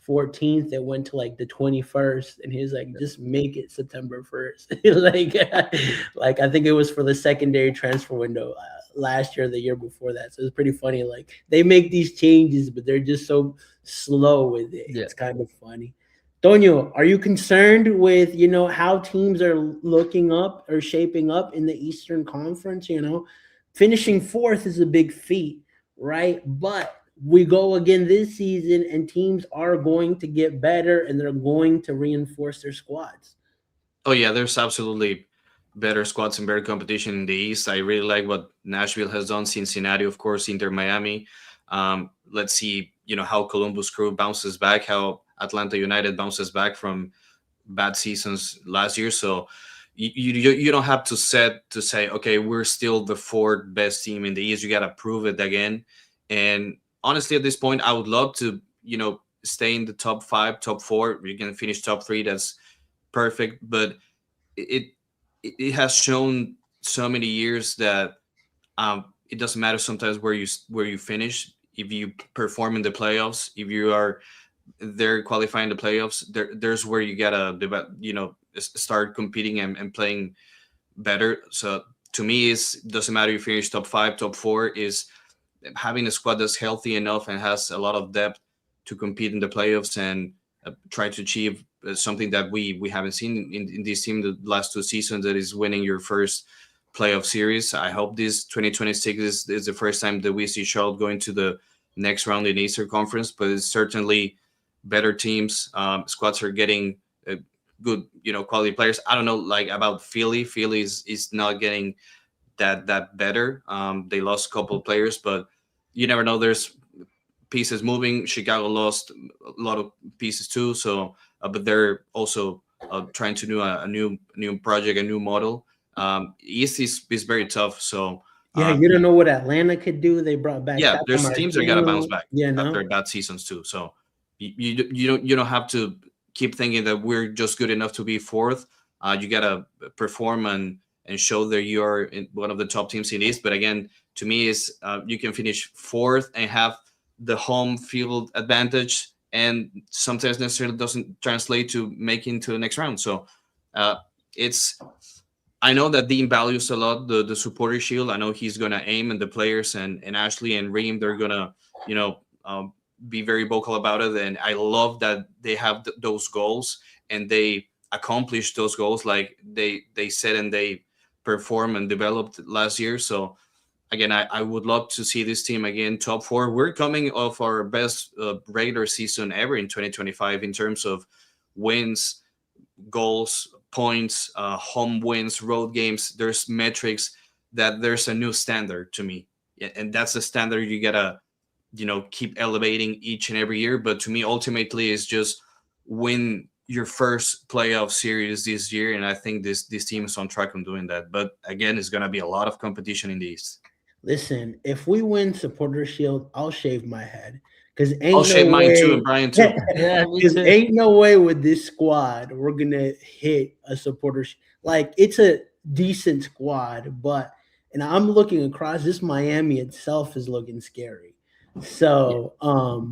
14th, it went to like the 21st, and he's like, just make it September 1st. like I think it was for the secondary transfer window. last year or the year before that. So it's pretty funny. Like they make these changes, but they're just so slow with it. Yeah. It's kind of funny. Toño, are you concerned with, how teams are looking up or shaping up in the Eastern Conference? Finishing fourth is a big feat, right? But we go again this season and teams are going to get better and they're going to reinforce their squads. Oh yeah, there's absolutely better squads and better competition in the East. I really like what Nashville has done, Cincinnati, of course, Inter Miami. Let's see, how Columbus Crew bounces back, how Atlanta United bounces back from bad seasons last year. So you don't have to say, okay, we're still the fourth best team in the East. You got to prove it again. And honestly, at this point, I would love to, stay in the top 5, top 4. You can finish top 3. That's perfect. But it has shown so many years that it doesn't matter sometimes where you finish. If you perform in the playoffs, if you are there qualifying the playoffs, there's where you gotta start competing and playing better. So to me, it doesn't matter if you finish top 5, top 4. Is having a squad that's healthy enough and has a lot of depth to compete in the playoffs and try to achieve something that we haven't seen in this team the last 2 seasons, that is winning your first playoff series. I hope this 2026 is the first time that we see Charlotte going to the next round in the Eastern Conference, but it's certainly better teams. Squads are getting good, quality players. I don't know, like about Philly. Philly is not getting that better. They lost a couple of players, but you never know. There's pieces moving. Chicago lost a lot of pieces too. So, but they're also trying to do a new project, a new model. East is very tough. So yeah, you don't know what Atlanta could do. They brought back. Yeah, there's teams that gotta bounce back no? after bad seasons too. So you don't have to keep thinking that we're just good enough to be fourth. You gotta perform and show that you are in one of the top teams in the East. But again, to me, is you can finish fourth and have the home field advantage, and sometimes necessarily doesn't translate to making to the next round. So it's. I know that Dean values a lot the supporter shield. I know he's gonna aim, and the players and Ashley and Reem, they're gonna be very vocal about it. And I love that they have those goals and they accomplish those goals like they said and they perform and developed last year. So again, I would love to see this team again top 4. We're coming off our best regular season ever in 2025 in terms of wins, goals, points, home wins, road games. There's metrics that there's a new standard to me, and that's the standard you gotta keep elevating each and every year. But to me, ultimately, is just win your first playoff series this year, and I think this team is on track on doing that. But again, it's gonna be a lot of competition in the East. Listen, if we win Supporter Shield, I'll shave my head. Because I'll shave mine too, and Brian too. Yeah, because ain't no way with this squad we're gonna hit a supporter. Like it's a decent squad, and I'm looking across. This Miami itself is looking scary. So,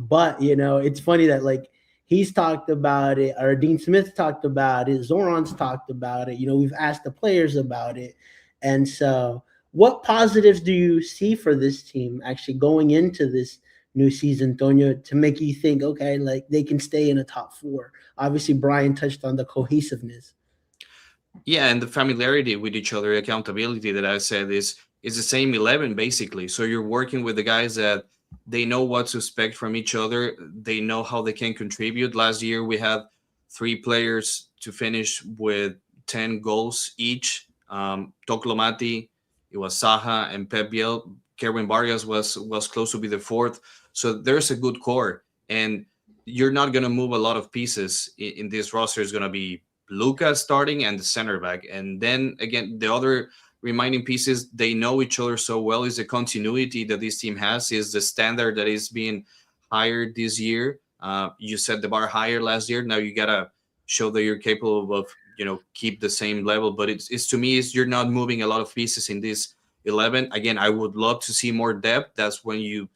but it's funny that like he's talked about it, or Dean Smith talked about it, Zoran's talked about it. We've asked the players about it, and so what positives do you see for this team actually going into this new season, Toño, to make you think, okay, like they can stay in a top 4? Obviously, Brian touched on the cohesiveness. Yeah, and the familiarity with each other, accountability that I said is the same 11 basically. So you're working with the guys that they know what to expect from each other. They know how they can contribute. Last year we had 3 players to finish with 10 goals each. Toklomati, it was Saha and Pep Biel. Kerwin Vargas was close to be the 4th. So there's a good core, and you're not going to move a lot of pieces in this roster. Is going to be Lucas starting and the center back. And then again, the other remaining pieces, they know each other so well, is the continuity that this team has, is the standard that is being hired this year. You set the bar higher last year. Now you got to show that you're capable of, keep the same level. But it's to me, is you're not moving a lot of pieces in this 11. Again, I would love to see more depth. That's when you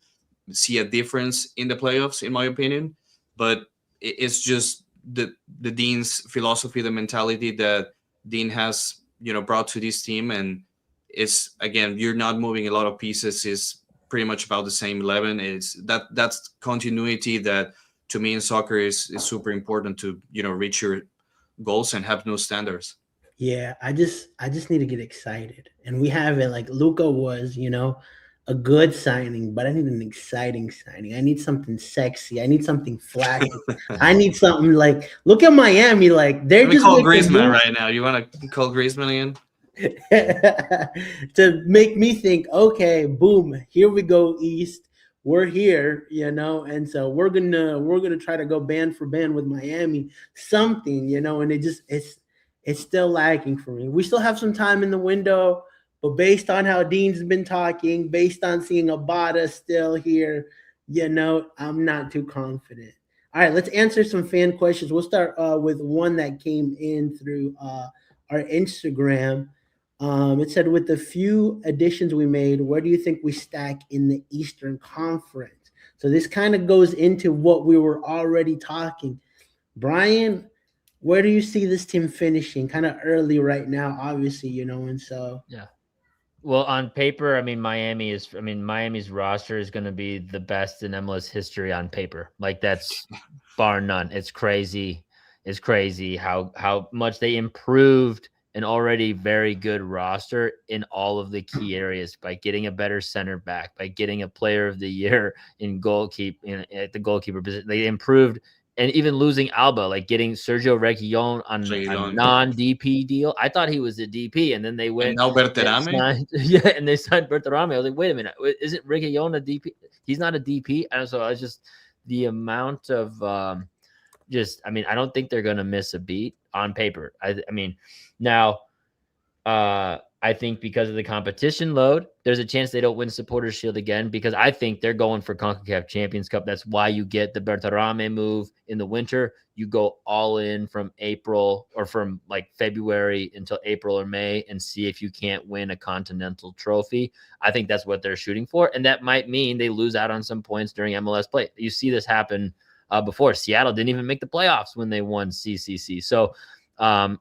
see a difference in the playoffs, in my opinion. But it's just the Dean's philosophy, the mentality that Dean has, brought to this team, and it's, again, you're not moving a lot of pieces. It's pretty much about the same 11. That's continuity that to me in soccer is super important to, reach your goals and have no standards. Yeah, I just need to get excited, and we have it. Like Luca was, a good signing, but I need an exciting signing. I need something sexy. I need something flashy. I need something like, look at Miami. Like they're Let me just call Griezmann right now. You want to call Griezmann again? To make me think, okay, boom, here we go, East. We're here, and so we're gonna try to go band for band with Miami, something, and it's still lagging for me. We still have some time in the window, but based on how Dean's been talking, based on seeing Abada still here, I'm not too confident. All right, let's answer some fan questions. We'll start with one that came in through our Instagram. It said, with the few additions we made, where do you think we stack in the Eastern Conference? So this kind of goes into what we were already talking. Brian, where do you see this team finishing? Kind of early right now, obviously, and so. Yeah. Well, on paper, Miami's roster is going to be the best in MLS history on paper. Like, that's bar none. It's crazy. It's crazy how much they improved an already very good roster in all of the key areas by getting a better center back, by getting a player of the year at the goalkeeper position. They improved, and even losing Alba, like getting Sergio Reguilon on a non-DP deal. I thought he was a DP, and then they went. And now Berterame? And they signed Berterame. I was like, wait a minute, isn't Reguilon a DP? He's not a DP. And so I was just, the amount of I don't think they're going to miss a beat on paper. I think because of the competition load, there's a chance they don't win Supporters Shield again, because I think they're going for CONCACAF Champions Cup. That's why you get the Berterame move in the winter. You go all in from April, or from like February until April or May, and see if you can't win a continental trophy. I think that's what they're shooting for. And that might mean they lose out on some points during MLS play. You see this happen before. Seattle didn't even make the playoffs when they won CCC. So I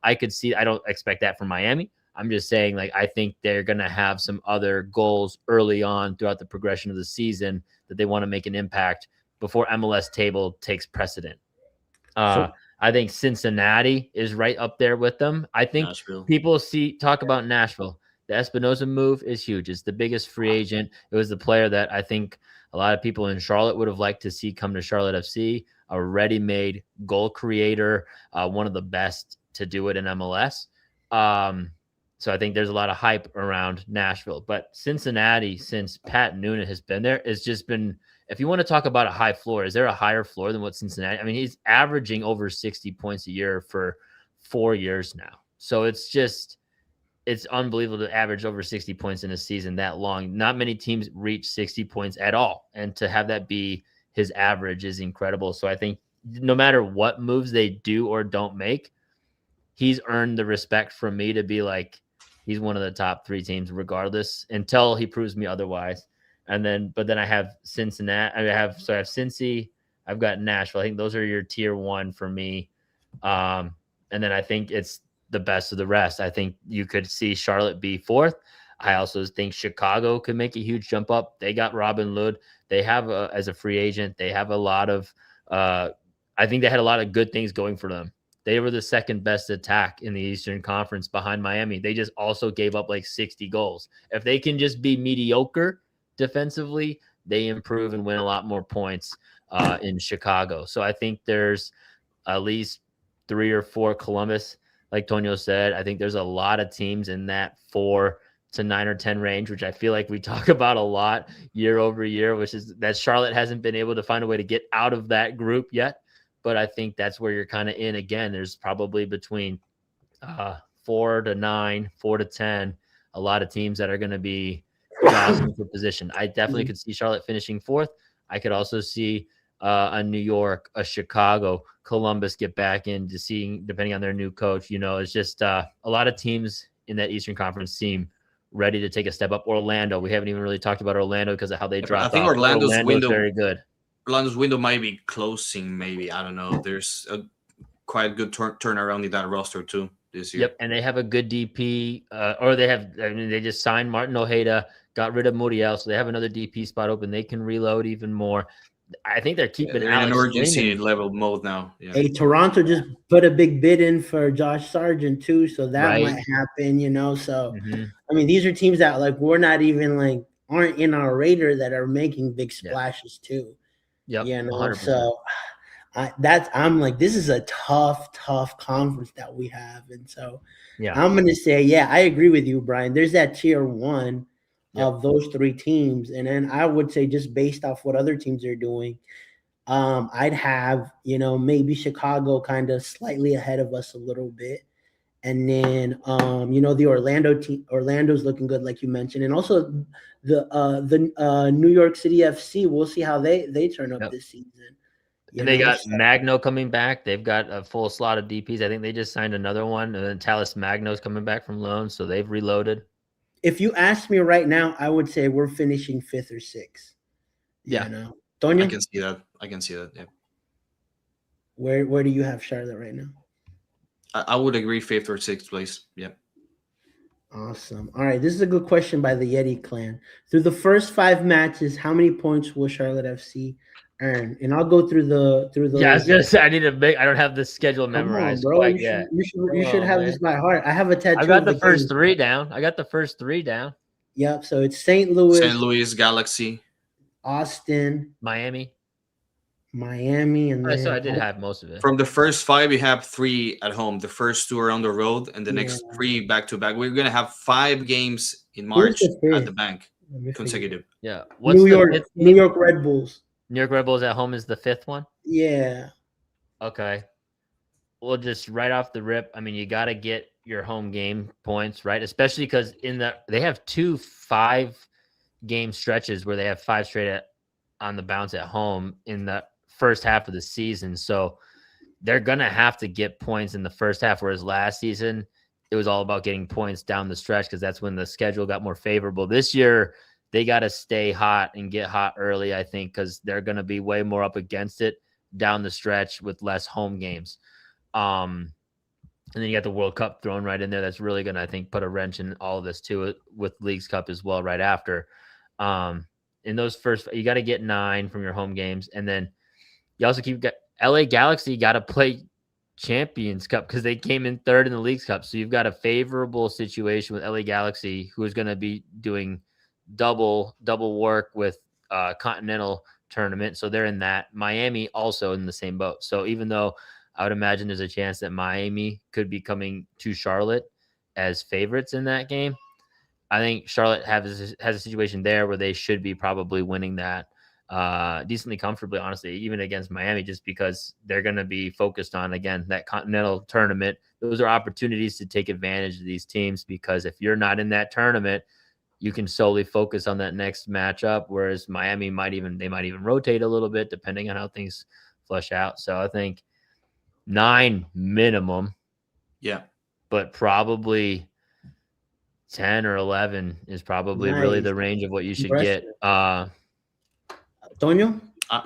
don't expect that from Miami. I'm just saying, like, I think they're going to have some other goals early on throughout the progression of the season that they want to make an impact before MLS table takes precedent. I think Cincinnati is right up there with them. I think Nashville. People talk about Nashville. The Espinosa move is huge. It's the biggest free agent. It was the player that I think a lot of people in Charlotte would have liked to see come to Charlotte FC, a ready-made goal creator, one of the best to do it in MLS. So I think there's a lot of hype around Nashville. But Cincinnati, since Pat Noonan has been there, has just been, if you want to talk about a high floor, is there a higher floor than what Cincinnati? I mean, he's averaging over 60 points a year for 4 years now. So it's unbelievable to average over 60 points in a season that long. Not many teams reach 60 points at all. And to have that be his average is incredible. So I think no matter what moves they do or don't make, he's earned the respect from me to be like, he's one of the top 3 teams regardless, until he proves me otherwise. But then I have Cincinnati. I have Cincy. I've got Nashville. I think those are your tier 1 for me. And then I think it's the best of the rest. I think you could see Charlotte be 4th. I also think Chicago could make a huge jump up. They got Robin Lod. They have as a free agent. They have a lot of. I think they had a lot of good things going for them. They were the second best attack in the Eastern Conference behind Miami. They just also gave up like 60 goals. If they can just be mediocre defensively, they improve and win a lot more points in Chicago. So I think there's at least 3 or 4 Columbus, like Toño said. I think there's a lot of teams in that 4 to 9 or 10 range, which I feel like we talk about a lot year over year, which is that Charlotte hasn't been able to find a way to get out of that group yet. But I think that's where you're kind of in again. There's probably between 4 to 9, 4 to 10, a lot of teams that are going to be jostling for position. I definitely could see Charlotte finishing 4th. I could also see a New York, a Chicago, Columbus get back into seeing, depending on their new coach. It's just a lot of teams in that Eastern Conference seem ready to take a step up. Orlando, we haven't even really talked about Orlando because of how they dropped. I think Orlando's window very good. Orlando's window might be closing, maybe. I don't know. There's a quite good turnaround in that roster, too. this year. Yep, and they have a good DP, or they have. I mean, they just signed Martin Ojeda, got rid of Muriel, so they have another DP spot open. They can reload even more. I think they're keeping they're in Alex an urgency Raymond. level mode now. Yeah. Hey, Toronto just put a big bid in for Josh Sargent too, so that might happen, So I mean, these are teams that like we're not even like aren't in our radar that are making big splashes too. Yep, 100%. So I'm like, this is a tough conference that we have, and so I'm gonna say, I agree with you, Brian. There's that tier one of those three teams, and then I would say just based off what other teams are doing. I'd have, maybe Chicago kind of slightly ahead of us a little bit. And then, the Orlando team, Orlando's looking good, like you mentioned. And also the New York City FC, we'll see how they turn up this season. And they got Magno coming back. They've got a full slot of DPs. I think they just signed another one. And then Talis Magno's coming back from loan, so they've reloaded. If you ask me right now, I would say we're finishing 5th or 6th. Toño? I can see that. Yeah. Where do you have Charlotte right now? I would agree 5th or 6th place. Yep. Awesome. All right. This is a good question by the Yeti clan. Through the first 5 matches, how many points will Charlotte FC earn? And I'll go through the. Yeah, I was gonna say I don't have the schedule memorized. Bro, you should have this by heart. I have a tattoo. I got the first 3 down. Yep. So it's St. Louis, Galaxy, Austin, Miami, and then, so I did have most of it. From the first 5, we have 3 at home. The first 2 are on the road, and the next 3 back to back. We're gonna have 5 games in March at the bank, consecutive. Yeah. New York Red Bulls. New York Red Bulls at home is the 5th one. Yeah. Okay. Well, just right off the rip, I mean, you got to get your home game points, right? Especially because they have 2 5-game stretches where they have 5 straight on the bounce at home in the first half of the season. So they're going to have to get points in the first half, whereas last season it was all about getting points down the stretch because that's when the schedule got more favorable. This year, they got to stay hot and get hot early, I think, because they're going to be way more up against it down the stretch with less home games. And then you got the World Cup thrown right in there. That's really going to, I think, put a wrench in all of this too, with Leagues Cup as well right after. In those first, you got to get 9 from your home games. And then you also LA Galaxy got to play Champions Cup because they came in 3rd in the Leagues Cup. So you've got a favorable situation with LA Galaxy, who is going to be doing double work with Continental tournament. So they're in that. Miami also in the same boat. So even though I would imagine there's a chance that Miami could be coming to Charlotte as favorites in that game, I think Charlotte has a situation there where they should be probably winning that decently comfortably, honestly, even against Miami, just because they're going to be focused on, again, that Continental tournament. Those are opportunities to take advantage of these teams, because if you're not in that tournament, you can solely focus on that next matchup, whereas Miami might even rotate a little bit depending on how things flush out. So I think 9 minimum. Yeah. But probably 10 or 11 is probably really the range of what you should get. Toño?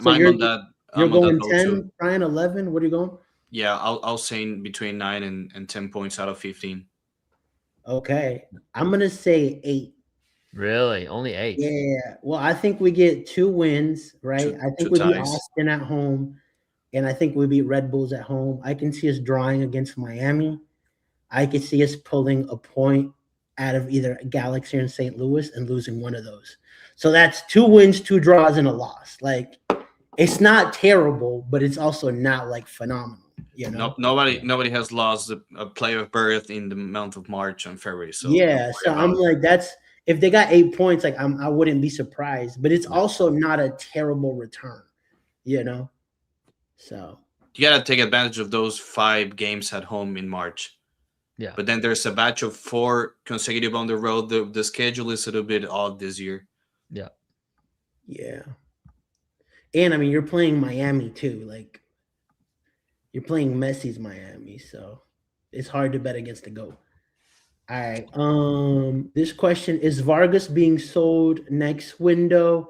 So you're going 10, Brian, 11? What are you going? Yeah, I'll say between 9 and 10 points out of 15. Okay. I'm going to say 8. Really? Only 8? Yeah. Well, I think we get 2 wins, right? I think we beat Austin at home, and I think we beat Red Bulls at home. I can see us drawing against Miami. I could see us pulling a point out of either Galaxy or St. Louis and losing one of those. So that's 2 wins, 2 draws, and a loss. Like, it's not terrible, but it's also not like phenomenal. Nobody has lost a playoff berth in the month of March and February. So I'm like, that's if they got 8 points, like I wouldn't be surprised. But it's also not a terrible return, So you gotta take advantage of those 5 games at home in March. Yeah. But then there's a batch of 4 consecutive on the road. The schedule is a little bit odd this year. Yeah. Yeah. And I mean, you're playing Miami too. Like, you're playing Messi's Miami, so it's hard to bet against the GOAT. All right. This question is Vargas being sold next window,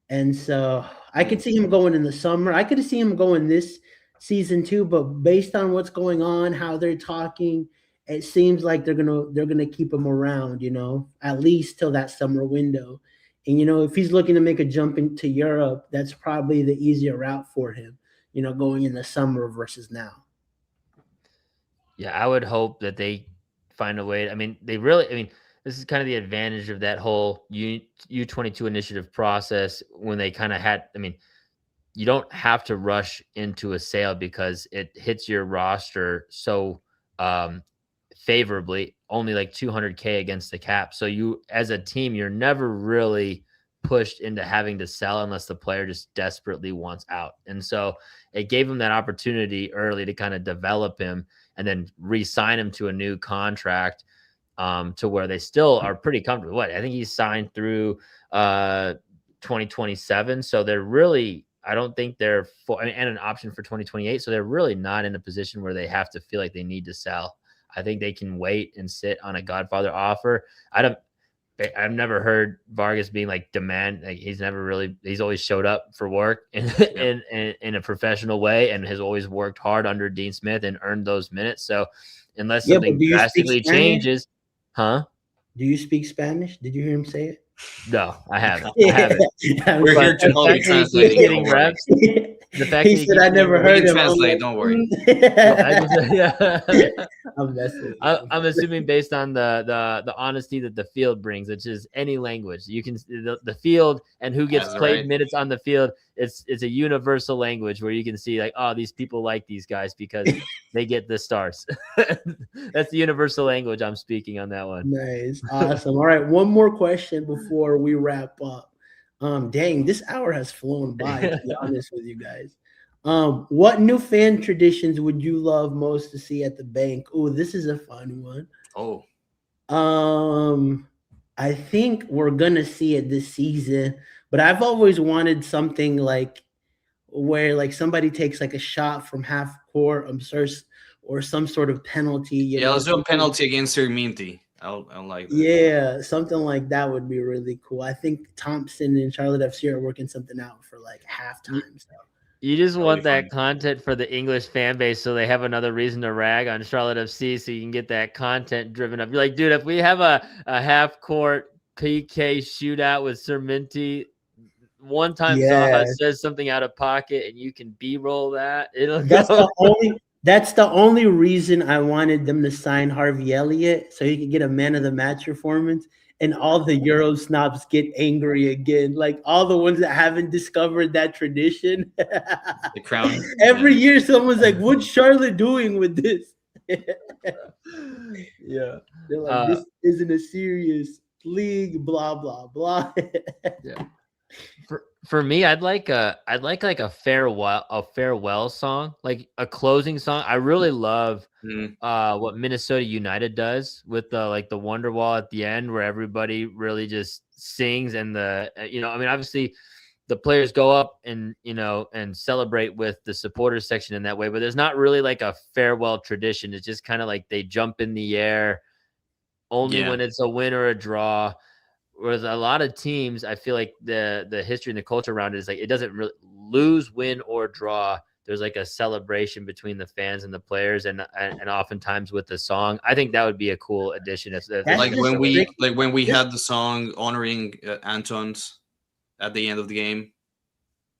and so I could see him going in the summer. I could see him going this season too, but based on what's going on, how they're talking, it seems like they're gonna keep him around, at least till that summer window. And if he's looking to make a jump into Europe, that's probably the easier route for him, going in the summer versus now. Yeah, I would hope that they find a way. I mean, this is kind of the advantage of that whole U22 initiative process when they kind of had. I mean, you don't have to rush into a sale because it hits your roster so favorably, only like $200K against the cap. So you, as a team, you're never really pushed into having to sell unless the player just desperately wants out. And so it gave him that opportunity early to kind of develop him and then re-sign him to a new contract to where they still are pretty comfortable. I think he's signed through 2027. So they're really, I don't think they're and an option for 2028. So they're really not in a position where they have to feel like they need to sell. I think they can wait and sit on a Godfather offer. I've never heard Vargas being like demand. Like he's always showed up for work in a professional way and has always worked hard under Dean Smith and earned those minutes. So unless something drastically changes, huh? Do you speak Spanish? Did you hear him say it? No, I haven't. Yeah. We're here to help you translate. Getting reps. The fact he said I never heard him translate. Don't worry. I'm assuming based on the honesty that the field brings, which is any language. You can the field and who gets played minutes on the field. It's a universal language where you can see like, oh, these people like these guys because they get the stars. That's the universal language I'm speaking on that one. Nice, awesome. All right, one more question before we wrap up. Dang, this hour has flown by, to be honest with you guys. What new fan traditions would you love most to see at the bank? Oh, this is a fun one. I think we're gonna see it this season, but I've always wanted something like where like somebody takes like a shot from half court, or some sort of penalty. Let's do a penalty against Minty. I like that. Yeah, something like that would be really cool. I think Thompson and Charlotte FC are working something out for like halftime. So you just want that content for the English fan base so they have another reason to rag on Charlotte FC so you can get that content driven up. You're like, dude, if we have a half-court PK shootout with Sir Minty, one time Zaha says something out of pocket and you can B-roll that. That's the only reason I wanted them to sign Harvey Elliott so he could get a man of the match performance, and all the Euro snobs get angry again. Like all the ones that haven't discovered that tradition. The crown. Every year someone's like, what's Charlotte doing with this? Yeah. They're like, this isn't a serious league, blah, blah, blah. Yeah. For me, I'd like a farewell song, like a closing song. I really love what Minnesota United does with the Wonderwall at the end, where everybody really just sings and obviously the players go up and and celebrate with the supporters section in that way, but there's not really like a farewell tradition. It's just kind of like they jump in the air only when it's a win or a draw. Whereas a lot of teams, I feel like the history and the culture around it is like it doesn't really lose, win, or draw. There's like a celebration between the fans and the players, and oftentimes with the song. I think that would be a cool addition. If when we had the song honoring Antons at the end of the game.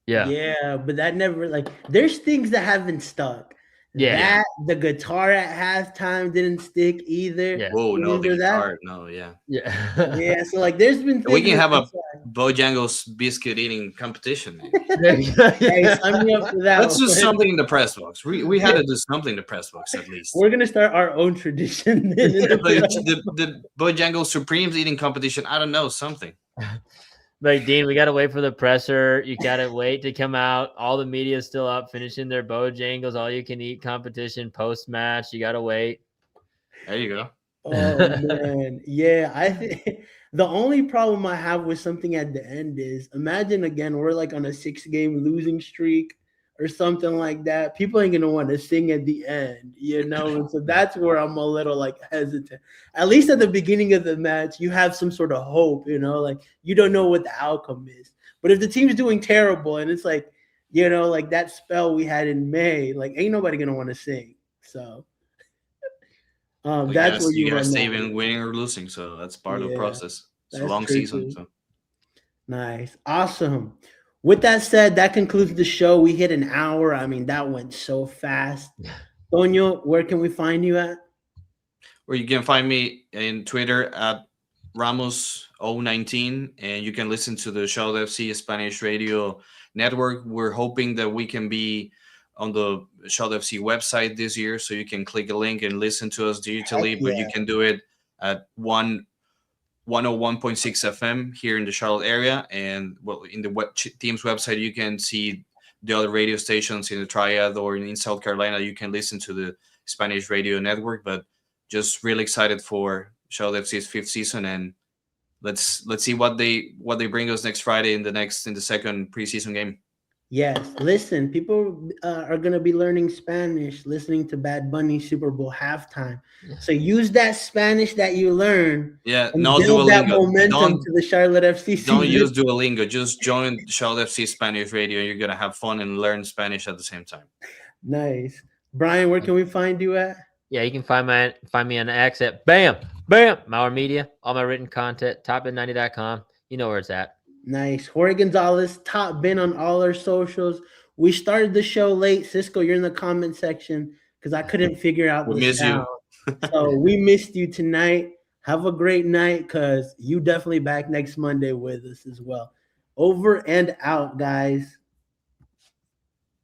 Yeah, but that never there's things that haven't stuck. The guitar at halftime didn't stick either. Yeah. Whoa, no, the guitar, no, yeah. So there's been things we can have a Bojangles biscuit eating competition. Hey, sign me up for that. Let's do something in the press box. We had to do something in the press box at least. We're gonna start our own tradition. the Bojangles Supremes eating competition. I don't know, something. Like, Dean, we got to wait for the presser. You got to wait to come out. All the media is still up, finishing their Bojangles all-you-can-eat competition post-match. You got to wait. There you go. Oh, man. Yeah, I think the only problem I have with something at the end is, imagine, again, we're like on a 6-game losing streak or something like that. People ain't going to want to sing at the end, And so that's where I'm a little hesitant. At least at the beginning of the match, you have some sort of hope, you don't know what the outcome is. But if the team's doing terrible and it's like that spell we had in May, ain't nobody going to want to sing. So That's what you you gotta run stay that even with. winning or losing. So that's part of the process. It's a That's long true season. too. So Nice. Awesome. With that said, that concludes the show. We hit an hour. I mean, that went so fast. Toño, where can we find you at? or you can find me in Twitter at Ramos019, and you can listen to the Shout FC Spanish Radio Network. We're hoping that we can be on the Shout FC website this year, so you can click a link and listen to us digitally, but you can do it at 101.6 FM here in the Charlotte area. And well, in the team's website, you can see the other radio stations in the Triad, or in South Carolina, you can listen to the Spanish Radio Network. But just really excited for Charlotte FC's 5th season, and let's see what they bring us next Friday in the second preseason game. Yes, listen, people are going to be learning Spanish, listening to Bad Bunny Super Bowl halftime. So use that Spanish that you learn. Yeah, and no build Duolingo. That momentum to the Charlotte FC season. Don't use Duolingo. Just join Charlotte FC Spanish Radio. You're going to have fun and learn Spanish at the same time. Nice. Brian, where can we find you at? Yeah, you can find me on the X at Bam Mauer Media. All my written content, topbin90.com. You know where it's at. Nice. Jorge Gonzalez, Top Bin on all our socials. We started the show late. Cisco, you're in the comment section because I couldn't figure out the sound. So we missed you tonight. Have a great night, because you definitely back next Monday with us as well. Over and out, guys.